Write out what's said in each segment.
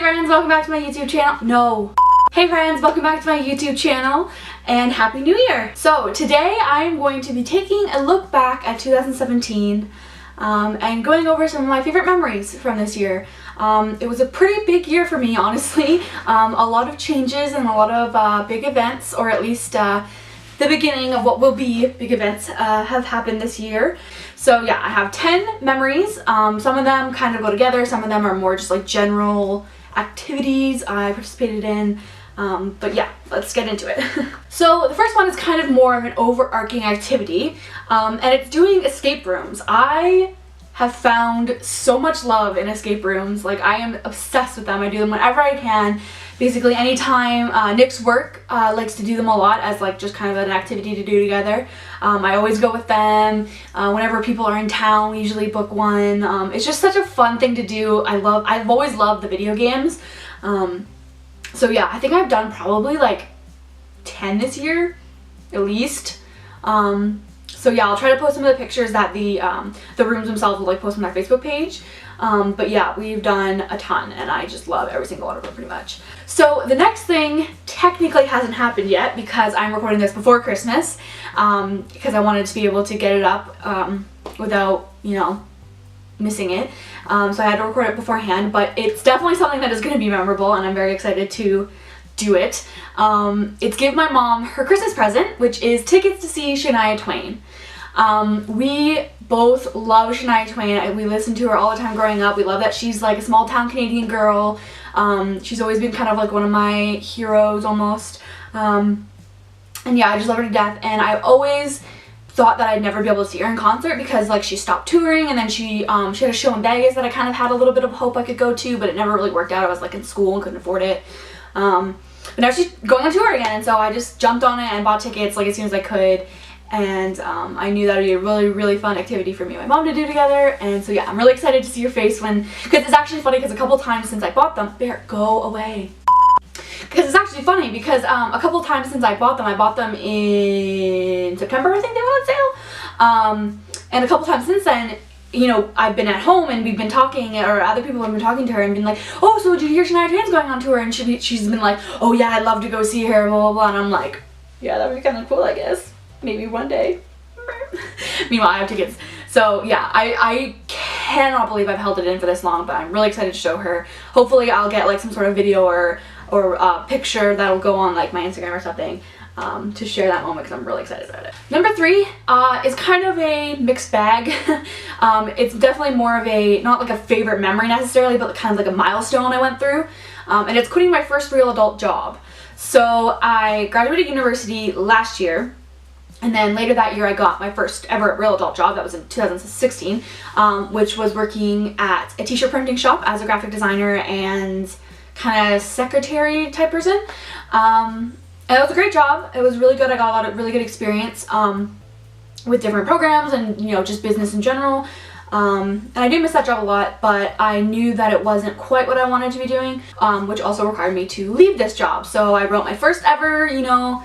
friends, welcome back to my YouTube channel. No. Hey friends, welcome back to my YouTube channel and Happy New Year. So today I'm going to be taking a look back at 2017 and going over some of my favorite memories from this year. It was a pretty big year for me, honestly. A lot of changes and a lot of big events, or at least the beginning of what will be big events have happened this year. So yeah, I have 10 memories. Some of them kind of go together, some of them are more just like general activities I participated in. But yeah, let's get into it. So the first one is kind of more of an overarching activity, and it's doing escape rooms. I have found so much love in escape rooms. Like, I am obsessed with them. I do them whenever I can. Basically anytime. Nick's work likes to do them a lot as like just kind of an activity to do together. I always go with them. Whenever people are in town, we usually book one. It's just such a fun thing to do. I've always loved the video games. So yeah, I think I've done probably like 10 this year, at least. So yeah, I'll try to post some of the pictures that the rooms themselves will like post on their Facebook page. But yeah, we've done a ton and I just love every single one of them pretty much. So the next thing technically hasn't happened yet because I'm recording this before Christmas, because I wanted to be able to get it up without, you know, missing it. So I had to record it beforehand, but it's definitely something that is going to be memorable and I'm very excited to do it. It's give my mom her Christmas present, which is tickets to see Shania Twain. We both love Shania Twain. We listened to her all the time growing up. We love that she's like a small town Canadian girl. She's always been kind of like one of my heroes almost. And yeah, I just love her to death, and I always thought that I'd never be able to see her in concert because like she stopped touring, and then she had a show in Vegas that I kind of had a little bit of hope I could go to, but it never really worked out. I was like in school and couldn't afford it. But now she's going on tour again, and so I just jumped on it and bought tickets like as soon as I could. And I knew that would be a really, really fun activity for me and my mom to do together. And so yeah, I'm really excited to see her face because it's actually funny because a couple times since I bought them, Bear, go away. Because it's actually funny because a couple times since I bought them in September, I think they went on sale. And a couple times since then, you know, I've been at home and we've been talking, or other people have been talking to her and been like, oh, so did you hear Shania Twain's going on tour? And she's been like, oh yeah, I'd love to go see her, blah, blah, blah. And I'm like, yeah, that would be kind of cool, I guess. Maybe one day. Meanwhile, I have tickets. So yeah, I cannot believe I've held it in for this long, but I'm really excited to show her. Hopefully I'll get like some sort of video or picture that'll go on like my Instagram or something to share that moment because I'm really excited about it. Number 3 is kind of a mixed bag. It's definitely more of a, not like a favorite memory necessarily, but kind of like a milestone I went through. And it's quitting my first real adult job. So I graduated university last year. And then later that year I got my first ever real adult job. That was in 2016, which was working at a t-shirt printing shop as a graphic designer and kind of secretary type person. And it was a great job. It was really good. I got a lot of really good experience with different programs and, you know, just business in general. And I do miss that job a lot, but I knew that it wasn't quite what I wanted to be doing, which also required me to leave this job. So I wrote my first ever, you know,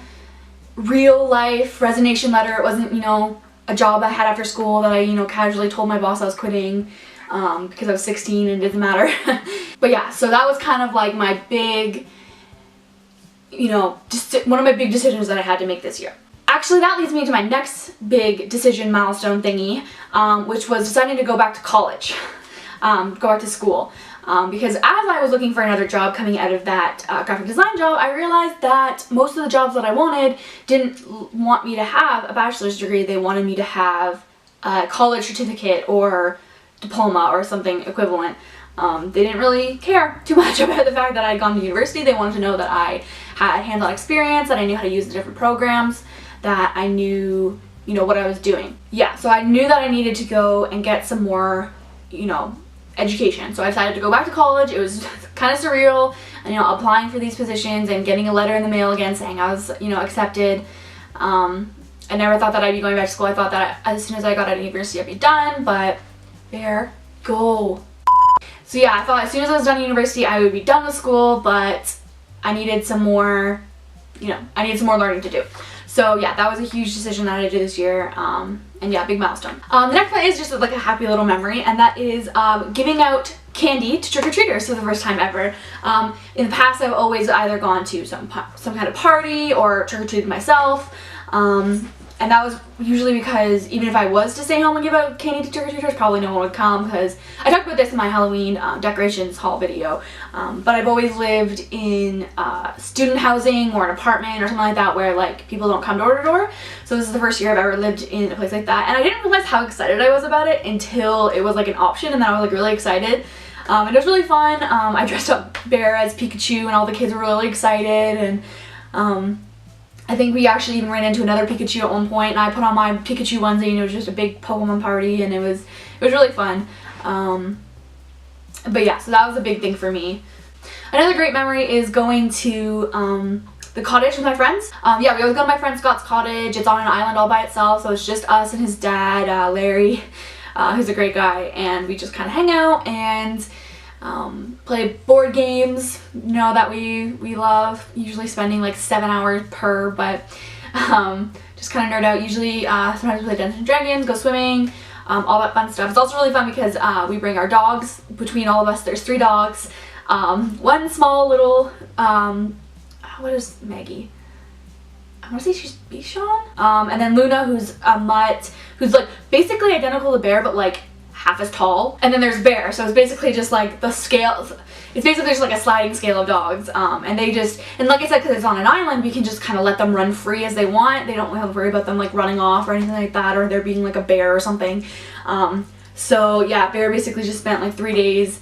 real life resignation letter. It wasn't, you know, a job I had after school that I, you know, casually told my boss I was quitting because I was 16 and it didn't matter. But yeah, so that was kind of like my big, you know, just one of my big decisions that I had to make this year. Actually, that leads me to my next big decision milestone thingy, which was deciding to go back to college, go back to school. Because as I was looking for another job coming out of that graphic design job, I realized that most of the jobs that I wanted didn't want me to have a bachelor's degree. They wanted me to have a college certificate or diploma or something equivalent. They didn't really care too much about the fact that I had gone to university. They wanted to know that I had hands-on experience, that I knew how to use the different programs, that I knew, you know, what I was doing. Yeah, so I knew that I needed to go and get some more, you know, education. So I decided to go back to college. It was kind of surreal, you know, applying for these positions and getting a letter in the mail again saying I was, you know, accepted. I never thought that I'd be going back to school. I thought that as soon as I got out of university I'd be done, but there go. So yeah, I thought as soon as I was done university I would be done with school, but I needed some more, you know, I needed some more learning to do. So yeah, that was a huge decision that I did this year, and yeah, big milestone. The next one is just like a happy little memory, and that is giving out candy to trick-or-treaters for the first time ever. In the past, I've always either gone to some kind of party or trick-or-treated myself. And that was usually because even if I was to stay home and give out candy to trick-or-treaters, probably no one would come, because I talked about this in my Halloween decorations haul video. But I've always lived in student housing or an apartment or something like that where like people don't come door to door. So this is the first year I've ever lived in a place like that, and I didn't realize how excited I was about it until it was like an option, and then I was like really excited. And it was really fun. I dressed up Bear as Pikachu, and all the kids were really excited, and I think we actually even ran into another Pikachu at one point, and I put on my Pikachu onesie, and it was just a big Pokemon party, and it was really fun. But yeah, so that was a big thing for me. Another great memory is going to the cottage with my friends. Yeah, we always go to my friend Scott's cottage. It's on an island all by itself, so it's just us and his dad, Larry, who's a great guy, and we just kind of hang out and play board games, you know, that we love, usually spending like 7 hours per, but just kind of nerd out. Usually sometimes we play Dungeons and Dragons, go swimming, all that fun stuff. It's also really fun because we bring our dogs. Between all of us, there's 3 dogs. One small little, what is Maggie? I want to say she's Bichon. And then Luna, who's a mutt, who's like basically identical to Bear, but like half as tall. And then there's Bear, so it's basically just like the scale, it's basically just like a sliding scale of dogs. And they just, and like I said, because it's on an island, we can just kind of let them run free as they want. They don't have to worry about them like running off or anything like that, or there being like a bear or something. So yeah, Bear basically just spent like 3 days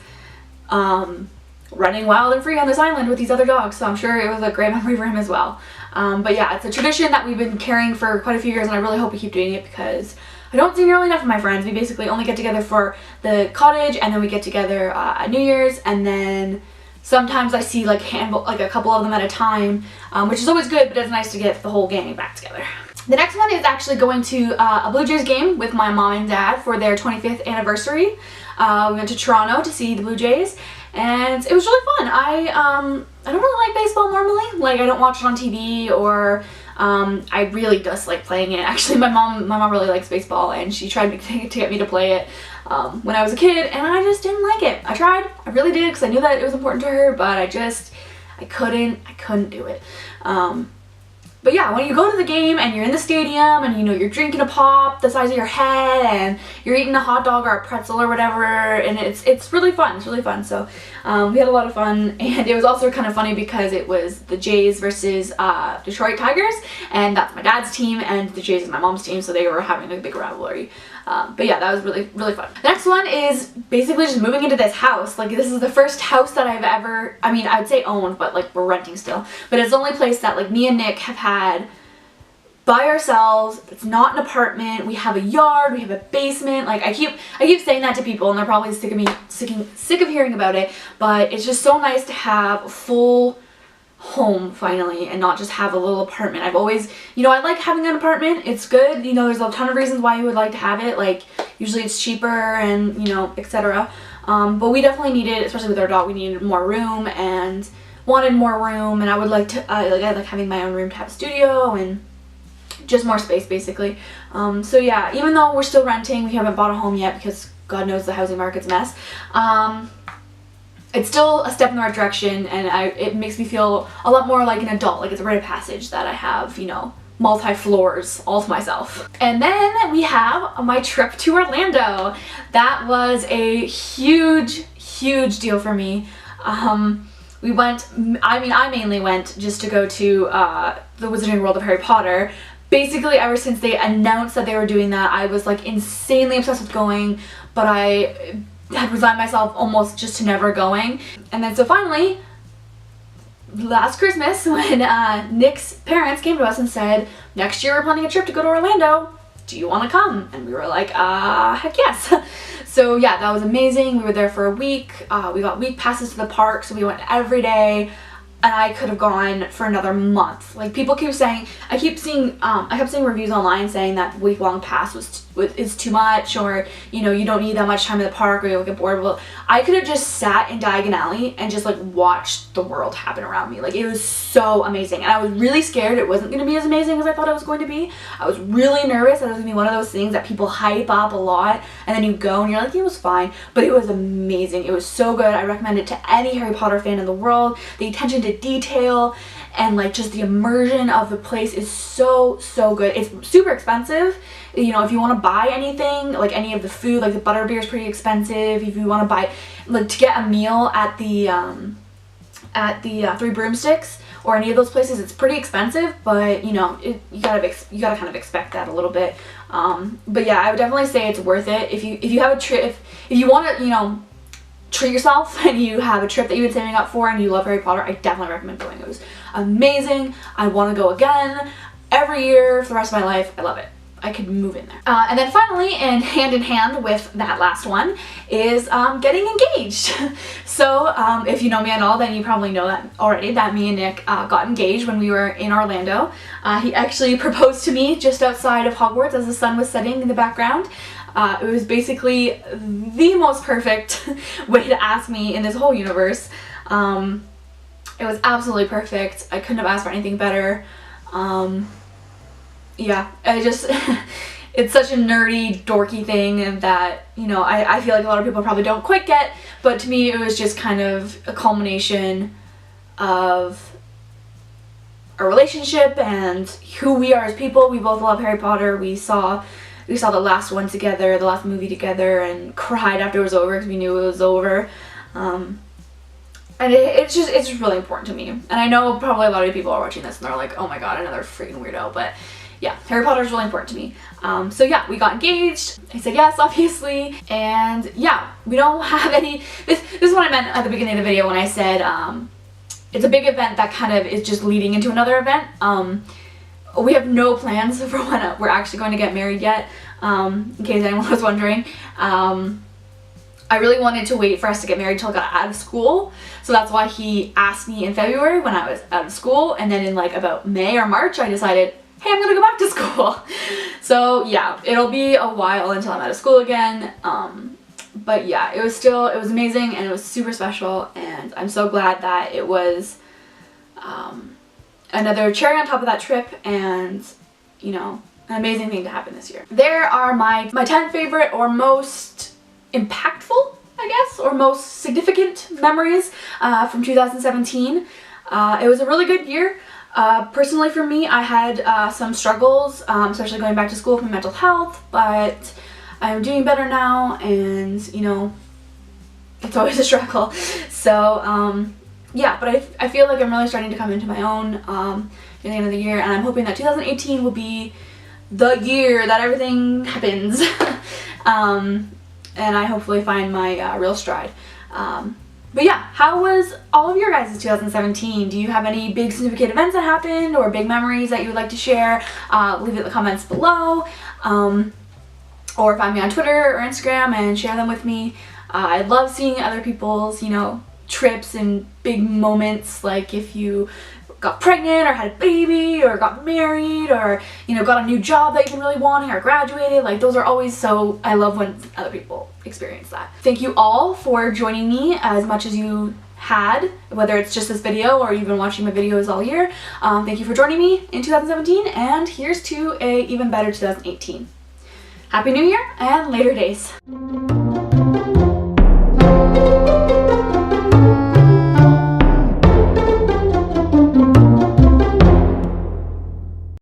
running wild and free on this island with these other dogs, so I'm sure it was a great memory for him as well. But yeah, it's a tradition that we've been carrying for quite a few years, and I really hope we keep doing it because I don't see nearly enough of my friends. We basically only get together for the cottage, and then we get together at New Year's, and then sometimes I see like a couple of them at a time, which is always good, but it's nice to get the whole gang back together. The next one is actually going to a Blue Jays game with my mom and dad for their 25th anniversary. We went to Toronto to see the Blue Jays, and it was really fun. I don't really like baseball normally. Like, I don't watch it on TV, or I really just like playing it. Actually, my mom really likes baseball, and she tried to get me to play it when I was a kid, and I just didn't like it. I tried, I really did, because I knew that it was important to her, but I couldn't do it. But yeah, when you go to the game and you're in the stadium and you know you're drinking a pop the size of your head and you're eating a hot dog or a pretzel or whatever, and it's really fun. It's really fun. So we had a lot of fun, and it was also kind of funny because it was the Jays versus Detroit Tigers, and that's my dad's team, and the Jays is my mom's team, so they were having a big rivalry. But yeah, that was really fun. The next one is basically just moving into this house. Like, this is the first house that I've ever, I mean, I'd say owned, but like we're renting still. But it's the only place that like me and Nick have had by ourselves. It's not an apartment. We have a yard, we have a basement. Like, I keep saying that to people, and they're probably sick of hearing about it, but it's just so nice to have a full home finally and not just have a little apartment. I've always, you know, I like having an apartment. It's good, you know, there's a ton of reasons why you would like to have it, like usually it's cheaper and, you know, etc. But we definitely needed, especially with our dog, we needed more room and wanted more room, and I would like to I like having my own room to have a studio and just more space basically. So yeah, even though we're still renting, we haven't bought a home yet because God knows the housing market's a mess. It's still a step in the right direction, and it makes me feel a lot more like an adult, like it's a rite of passage that I have, you know, multi-floors all to myself. And then we have my trip to Orlando. That was a huge deal for me. We went, I mainly went just to go to the Wizarding World of Harry Potter. Basically, ever since they announced that they were doing that, I was like insanely obsessed with going, but I had resigned myself almost just to never going. And then so finally, last Christmas, when Nick's parents came to us and said, next year we're planning a trip to go to Orlando, do you want to come? And we were like, heck yes. So yeah, that was amazing. We were there for a week. We got week passes to the park, so we went every day, and I could have gone for another month. Like, people keep saying, I kept seeing reviews online saying that week-long pass was is too much, or you know, you don't need that much time in the park, or you'll get bored. Well, I could have just sat in Diagon Alley and just like watched the world happen around me. Like, it was so amazing, and I was really scared it wasn't going to be as amazing as I thought it was going to be. I was really nervous that it was going to be one of those things that people hype up a lot, and then you go and you're like, it was fine, but it was amazing. It was so good. I recommend it to any Harry Potter fan in the world. The attention to detail and like just the immersion of the place is so good. It's super expensive. You know, if you want to buy anything, like any of the food, like the butterbeer is pretty expensive. If you want to buy, like, to get a meal at the Three Broomsticks or any of those places, it's pretty expensive, but you know, you gotta kind of expect that a little bit. But yeah, I would definitely say it's worth it if you have a trip, if you want to, you know, treat yourself and you have a trip that you've been saving up for and you love Harry Potter. I definitely recommend going. It was amazing. I want to go again every year for the rest of my life. I love it. I could move in there. And then finally, and hand in hand with that last one, is getting engaged. So if you know me at all, then you probably know that already, that me and Nick got engaged when we were in Orlando. He actually proposed to me just outside of Hogwarts as the sun was setting in the background. It was basically the most perfect way to ask me in this whole universe. It was absolutely perfect. I couldn't have asked for anything better. Yeah, it's such a nerdy, dorky thing, and that, you know, I feel like a lot of people probably don't quite get, but to me it was just kind of a culmination of a relationship and who we are as people. We both love Harry Potter. We saw the last one together, the last movie together, and cried after it was over because we knew it was over. And it's just really important to me. And I know probably a lot of people are watching this and they're like, oh my god, another freaking weirdo. But yeah, Harry Potter is really important to me. So yeah, we got engaged. I said yes, obviously. And yeah, we don't have any, this is what I meant at the beginning of the video when I said it's a big event that kind of is just leading into another event. We have no plans for when we're actually going to get married yet, in case anyone was wondering. I really wanted to wait for us to get married until I got out of school, so that's why he asked me in February when I was out of school, and then in like about May or March I decided, hey, I'm gonna go back to school. So yeah, it'll be a while until I'm out of school again, but yeah, it was amazing and it was super special, and I'm so glad that it was another cherry on top of that trip, and you know, an amazing thing to happen this year. There are my 10 favorite or most impactful, I guess, or most significant memories from 2017. It was a really good year. Personally for me, I had some struggles, especially going back to school with my mental health, but I'm doing better now, and you know, it's always a struggle. So yeah, but I feel like I'm really starting to come into my own at the end of the year, and I'm hoping that 2018 will be the year that everything happens. And I hopefully find my real stride. But yeah, how was all of your guys' 2017? Do you have any big significant events that happened or big memories that you would like to share? Leave it in the comments below. Or find me on Twitter or Instagram and share them with me. I love seeing other people's, you know, trips and big moments, like if you got pregnant or had a baby or got married or, you know, got a new job that you've been really wanting or graduated. Like, those are always so, I love when other people experience that. Thank you all for joining me as much as you had, whether it's just this video or you've been watching my videos all year. Thank you for joining me in 2017, and here's to a even better 2018. Happy New Year and later days.